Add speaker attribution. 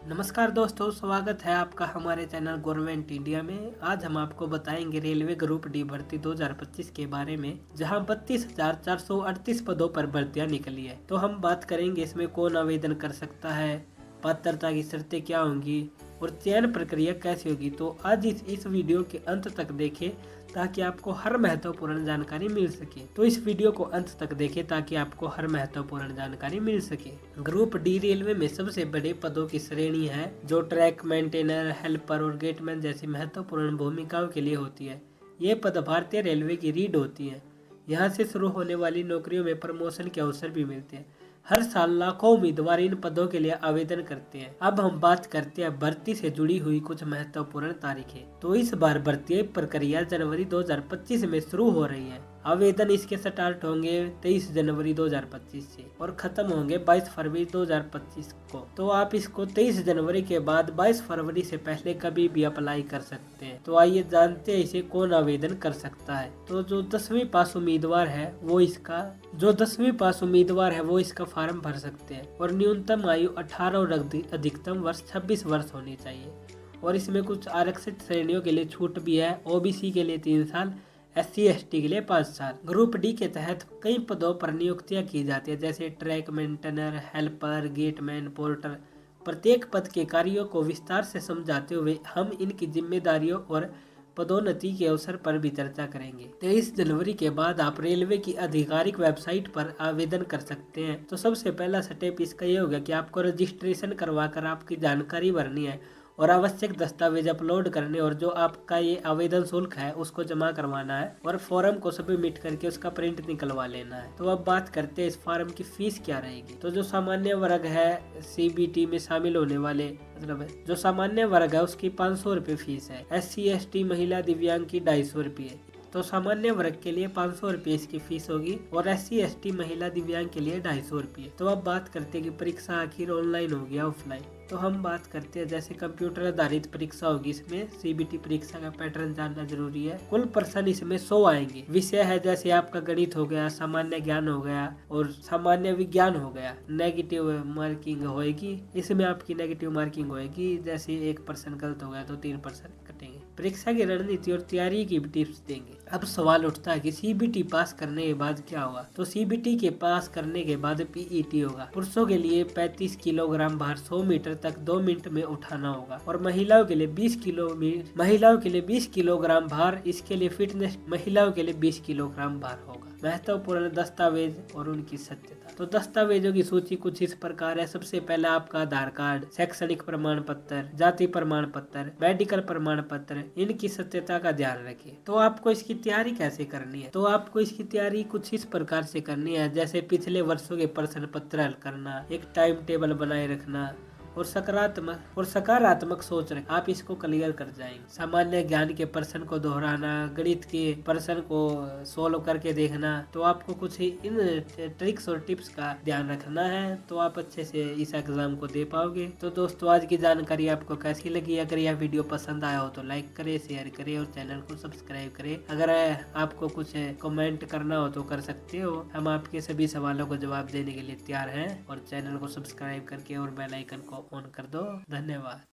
Speaker 1: नमस्कार दोस्तों, स्वागत है आपका हमारे चैनल गवर्नमेंट इंडिया में। आज हम आपको बताएंगे रेलवे ग्रुप डी भर्ती 2025 के बारे में, जहां 32,438 पदों पर भर्तियां निकली है। तो हम बात करेंगे इसमें कौन आवेदन कर सकता है, पात्रता की शर्तें क्या होंगी और चयन प्रक्रिया कैसी होगी। तो आज इस वीडियो के अंत तक देखें ताकि आपको हर महत्वपूर्ण जानकारी मिल सके। तो इस वीडियो को अंत तक देखें ताकि आपको हर महत्वपूर्ण जानकारी मिल सके। ग्रुप डी रेलवे में सबसे बड़े पदों की श्रेणी है जो ट्रैक मेंटेनर, हेल्पर और गेटमैन जैसी महत्वपूर्ण भूमिकाओं के लिए होती है। ये पद भारतीय रेलवे की रीढ़ होती है। यहाँ से शुरू होने वाली नौकरियों में प्रमोशन के अवसर भी मिलते हैं। हर साल लाखों उम्मीदवार इन पदों के लिए आवेदन करते हैं। अब हम बात करते हैं भर्ती से जुड़ी हुई कुछ महत्वपूर्ण तारीखें। तो इस बार भर्ती प्रक्रिया जनवरी 2025 में शुरू हो रही है। आवेदन इसके स्टार्ट होंगे 23 जनवरी 2025 से और खत्म होंगे 22 फरवरी 2025 को। तो आप इसको 23 जनवरी के बाद 22 फरवरी से पहले कभी भी अप्लाई कर सकते हैं। तो आइए जानते हैं इसे कौन आवेदन कर सकता है। तो जो 10वीं पास उम्मीदवार है वो इसका फॉर्म भर सकते हैं और न्यूनतम आयु 18 और अधिकतम वर्ष 26 वर्ष होनी चाहिए। और इसमें कुछ आरक्षित श्रेणियों के लिए छूट भी है। ओबीसी के लिए 3 साल, SC/ST के लिए 5 साल। ग्रुप डी के तहत कई पदों पर नियुक्तियां की जाती है, जैसे track maintainer, helper, gateman, porter. प्रत्येक पद के कार्यों को विस्तार से समझाते हुए हम इनकी जिम्मेदारियों और पदोन्नति के अवसर पर भी चर्चा करेंगे। 23 जनवरी के बाद आप रेलवे की आधिकारिक वेबसाइट पर आवेदन कर सकते हैं। तो सबसे पहला स्टेप इसका ये होगा कि आपको रजिस्ट्रेशन करवाकर आपकी जानकारी भरनी है और आवश्यक दस्तावेज अपलोड करने और जो आपका ये आवेदन शुल्क है उसको जमा करवाना है और फॉर्म को सबमिट करके उसका प्रिंट निकलवा लेना है। तो अब बात करते हैं इस फॉर्म की फीस क्या रहेगी। तो जो सामान्य वर्ग है, CBT में शामिल होने वाले, मतलब जो सामान्य वर्ग है उसकी 500 रुपये फीस है। SC/ST महिला दिव्यांग की 250 रुपये। तो सामान्य वर्ग के लिए 500 रुपये इसकी फीस होगी और SC/ST महिला दिव्यांग के लिए 250 रुपये। तो अब बात करते हैं कि परीक्षा आखिर ऑनलाइन होगी या ऑफलाइन। तो हम बात करते हैं जैसे कंप्यूटर आधारित परीक्षा होगी। इसमें CBT परीक्षा का पैटर्न जानना जरूरी है। कुल पर्सन इसमें 100 आएंगे। विषय है जैसे आपका गणित हो गया, सामान्य ज्ञान हो गया और सामान्य विज्ञान हो गया। नेगेटिव मार्किंग होएगी, इसमें आपकी नेगेटिव मार्किंग होएगी। जैसे 1% गलत हो गया तो 3% कटेंगे। परीक्षा की रणनीति और तैयारी की टिप्स देंगे। अब सवाल उठता है कि CBT पास करने के बाद क्या होगा। तो CBT के पास करने के बाद PET होगा। पुरुषों के लिए 35 किलोग्राम भार 100 मीटर तक 2 मिनट में उठाना होगा और महिलाओं के लिए 20 किलोग्राम भार, इसके लिए फिटनेस महिलाओं के लिए 20 किलोग्राम भार होगा। महत्वपूर्ण दस्तावेज और उनकी सत्यता। तो दस्तावेजों की सूची कुछ इस प्रकार है। सबसे पहला आपका आधार कार्ड, शैक्षणिक प्रमाण पत्र, जाति प्रमाण पत्र, मेडिकल प्रमाण पत्र, इनकी सत्यता का ध्यान रखिए। तो आपको इसकी तैयारी कैसे करनी है। तो आपको इसकी तैयारी कुछ इस प्रकार से करनी है, जैसे पिछले वर्षों के प्रश्न पत्र हल करना, एक टाइम टेबल बनाए रखना और सकारात्मक सोच रखें। आप इसको क्लियर कर जाएंगे। सामान्य ज्ञान के प्रश्न को दोहराना, गणित के प्रश्न को सोल्व करके देखना। तो आपको कुछ इन ट्रिक्स और टिप्स का ध्यान रखना है, तो आप अच्छे से इस एग्जाम को दे पाओगे। तो दोस्तों, आज की जानकारी आपको कैसी लगी। अगर यह वीडियो पसंद आया हो तो लाइक करें, शेयर करें और चैनल को सब्सक्राइब करें। अगर आपको कुछ कमेंट करना हो तो कर सकते हो। हम आपके सभी सवालों को जवाब देने के लिए तैयार हैं। और चैनल को सब्सक्राइब करके और बेल आइकन को ऑन कर दो। धन्यवाद।